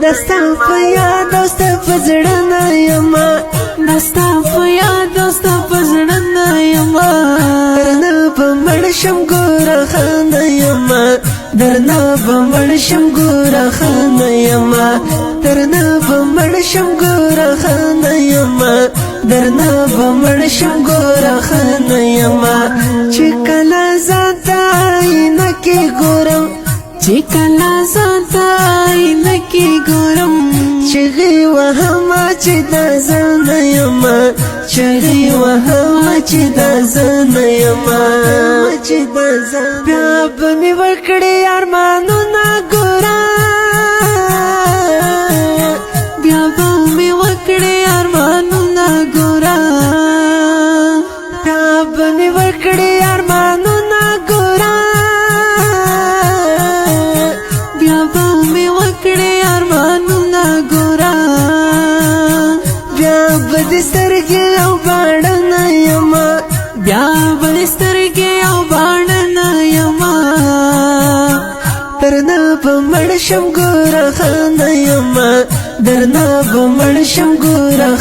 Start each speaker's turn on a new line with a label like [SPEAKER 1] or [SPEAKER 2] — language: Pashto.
[SPEAKER 1] دستا په یاد او ستا په زړه نه یمه
[SPEAKER 2] دستا په یاد او ستا په زړه نه یمه
[SPEAKER 1] درنه به مړ شم ګوره ښه نه یمه درنه به مړ شم ګوره ښه نه یمه درنه به مړ شم ګوره ښه نه یمه درنه به مړ شم ګوره ښه نه یمه چې کله ځان ته آینه کې ګورم
[SPEAKER 2] چې کله ځان ته آینه کې ګورم
[SPEAKER 1] چغې وهمه چې دا زه نه یمه چغې وهمه چې دا زه نه یمه بیا به مې وکړې ارمانونه ګوره
[SPEAKER 2] بیا به مې وکړې ارمانونه ګوره
[SPEAKER 1] بیا به مې وکړې ارمانونه ګوره
[SPEAKER 2] بیا به مې وکړې ارمانونه ګوره
[SPEAKER 1] بیا به دې سترګې او باڼه نه یمه
[SPEAKER 2] بیا به دې سترګې او باڼه نه یمه
[SPEAKER 1] درنه به مړ شم ګوره ښه نه یمه درنه به مړ شم ګوره